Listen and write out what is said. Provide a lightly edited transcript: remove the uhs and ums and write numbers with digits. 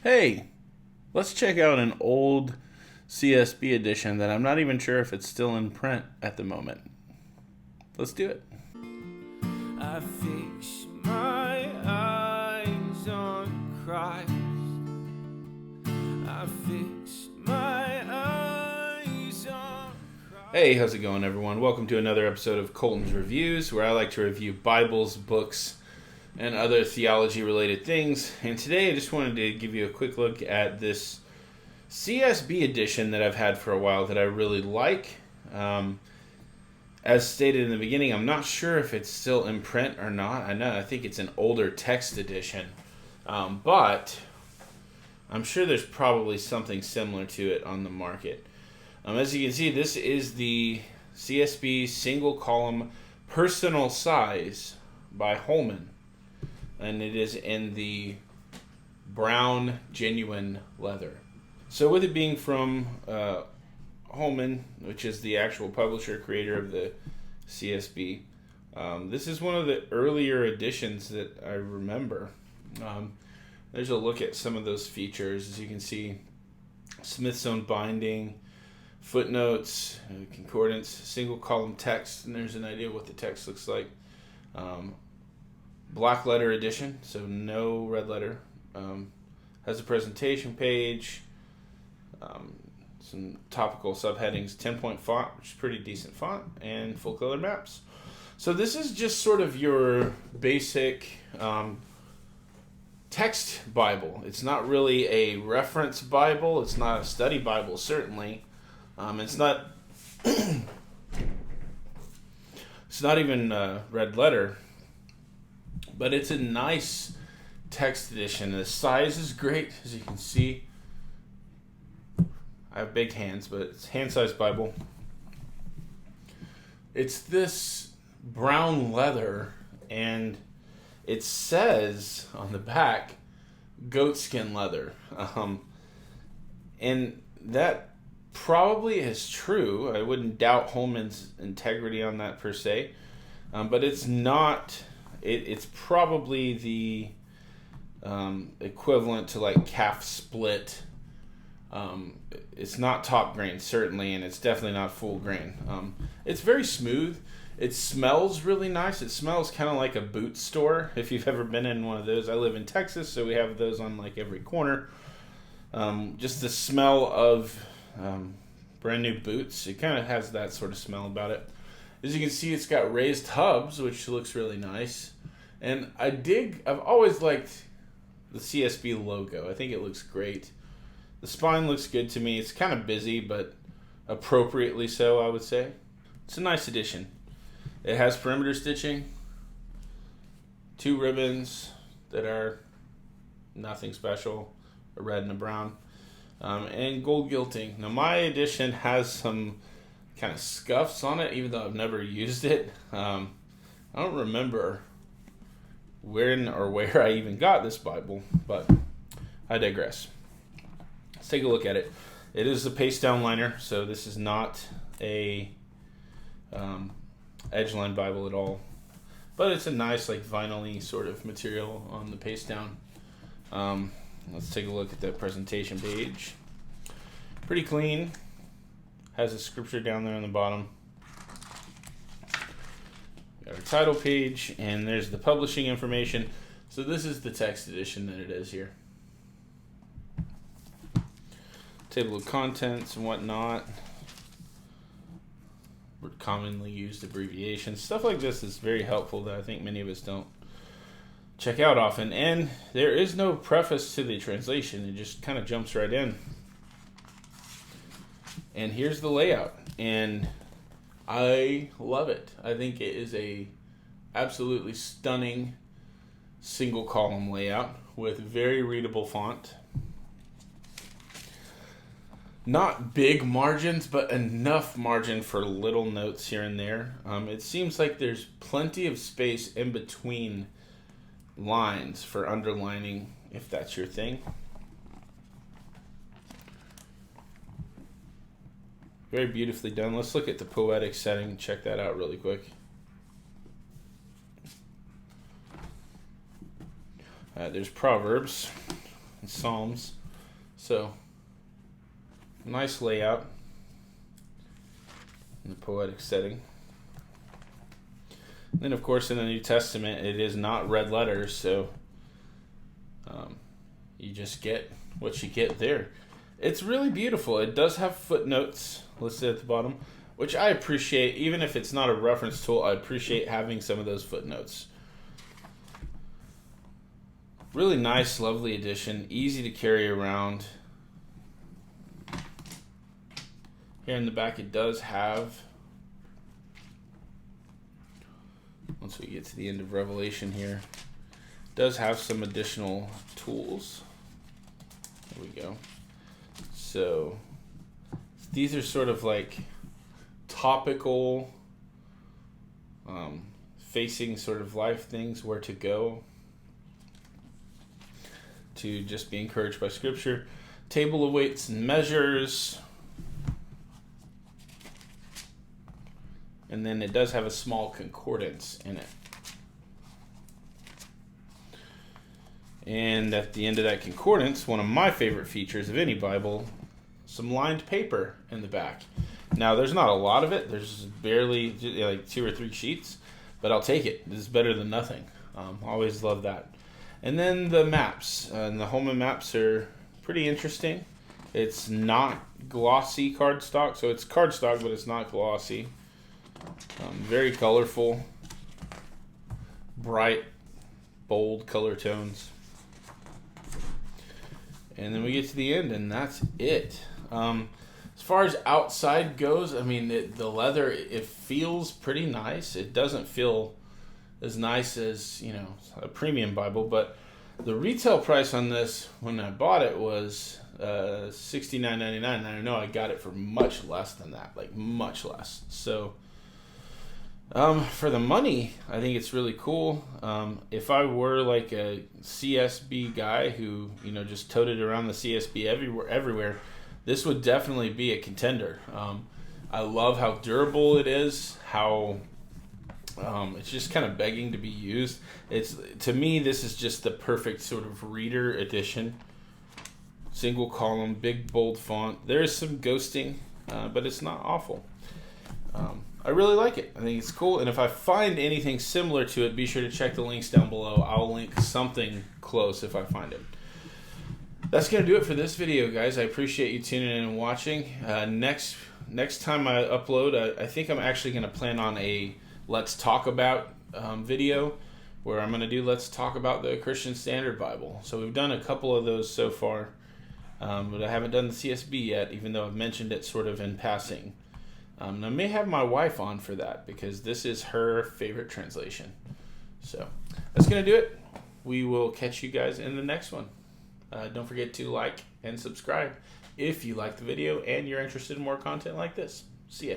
Hey, let's check out an old CSB edition that I'm not even sure if it's still in print at the moment. Let's do it. I fix my eyes on Christ. I fix my eyes on Christ. Hey, how's it going, everyone? Welcome to another episode of Colton's Reviews, where I like to review Bibles, books, and other theology-related things. And today I just wanted to give you a quick look at this CSB edition that I've had for a while that I really like. As stated in the beginning, I'm not sure if it's still in print or not. I think it's an older text edition. But I'm sure there's probably something similar to it on the market. As you can see, this is the CSB single column personal size by Holman. And it is in the brown genuine leather. So with it being from Holman, which is the actual publisher, creator of the CSB, this is one of the earlier editions that I remember. There's a look at some of those features. As you can see, Smith's own binding, footnotes, concordance, single column text, and there's an idea of what the text looks like. Black letter edition, so no red letter. Has a presentation page, some topical subheadings, 10-point font, which is pretty decent font, and full color maps. So this is just sort of your basic text Bible. It's not really a reference Bible. It's not a study Bible, certainly. It's not. It's not even red letter. But it's a nice text edition. The size is great, as you can see. I have big hands, but it's a hand-sized Bible. It's this brown leather, and it says on the back, goatskin leather. And that probably is true. I wouldn't doubt Holman's integrity on that per se. But it's not... It's probably the equivalent to like calf split. It's not top grain, certainly, and it's definitely not full grain. It's very smooth. It smells really nice. It smells kind of like a boot store, if you've ever been in one of those. I live in Texas, so we have those on like every corner. Just the smell of brand new boots. It kind of has that sort of smell about it. As you can see, it's got raised hubs, which looks really nice. And I've always liked the CSB logo. I think it looks great. The spine looks good to me. It's kind of busy, but appropriately so, I would say. It's a nice addition. It has perimeter stitching, 2 ribbons that are nothing special, a red and a brown, and gold gilting. Now, my edition has some kind of scuffs on it, even though I've never used it. I don't remember when or where I even got this Bible, but I digress. Let's take a look at it. It is a paste down liner, so this is not a edgeline Bible at all, but it's a nice like vinyl-y sort of material on the paste down. Let's take a look at that presentation page. Pretty clean. Has a scripture down there on the bottom. Got our title page, and there's the publishing information. So this is the text edition that it is here. Table of contents and whatnot. Commonly used abbreviations. Stuff like this is very helpful that I think many of us don't check out often. And there is no preface to the translation. It just kind of jumps right in. And here's the layout, and I love it. I think it is a absolutely stunning single column layout with very readable font. Not big margins, but enough margin for little notes here and there. It seems like there's plenty of space in between lines for underlining, if that's your thing. Very beautifully done. Let's look at the poetic setting and check that out really quick. There's Proverbs. and Psalms. So, nice layout in the poetic setting. And then, of course, in the New Testament, it is not red letters, so you just get what you get there. It's really beautiful. It does have footnotes listed at the bottom, which I appreciate. Even if it's not a reference tool, I appreciate having some of those footnotes. Really nice, lovely edition. Easy to carry around. Here in the back, it does have, once we get to the end of Revelation here, it does have some additional tools. There we go. So these are sort of like topical, facing sort of life things, where to go to just be encouraged by Scripture. Table of weights and measures. And then it does have a small concordance in it. And at the end of that concordance, one of my favorite features of any Bible, some lined paper in the back. Now, there's not a lot of it. There's barely like 2 or 3 sheets, but I'll take it. This is better than nothing. Always love that. And then the maps. And the Holman maps are pretty interesting. It's not glossy cardstock, so it's cardstock, but it's not glossy. Very colorful, bright, bold color tones. And then we get to the end, and that's it. As far as outside goes, I mean, the leather, it feels pretty nice. It doesn't feel as nice as, a premium Bible, but the retail price on this when I bought it was $69.99, and I know I got it for much less than that, like much less. So for the money, I think it's really cool. If I were like a CSB guy who, just toted around the CSB everywhere, this would definitely be a contender. I love how durable it is, how it's just kind of begging to be used. To me, this is just the perfect sort of reader edition. Single column, big bold font. There is some ghosting, but it's not awful. I really like it. I think it's cool. And if I find anything similar to it, be sure to check the links down below. I'll link something close if I find it. That's going to do it for this video, guys. I appreciate you tuning in and watching. Next time I upload, I think I'm actually going to plan on a Let's Talk About video, where I'm going to do Let's Talk About the Christian Standard Bible. So we've done a couple of those so far, but I haven't done the CSB yet, even though I've mentioned it sort of in passing. And I may have my wife on for that, because this is her favorite translation. So that's going to do it. We will catch you guys in the next one. Don't forget to like and subscribe if you like the video and you're interested in more content like this. See ya.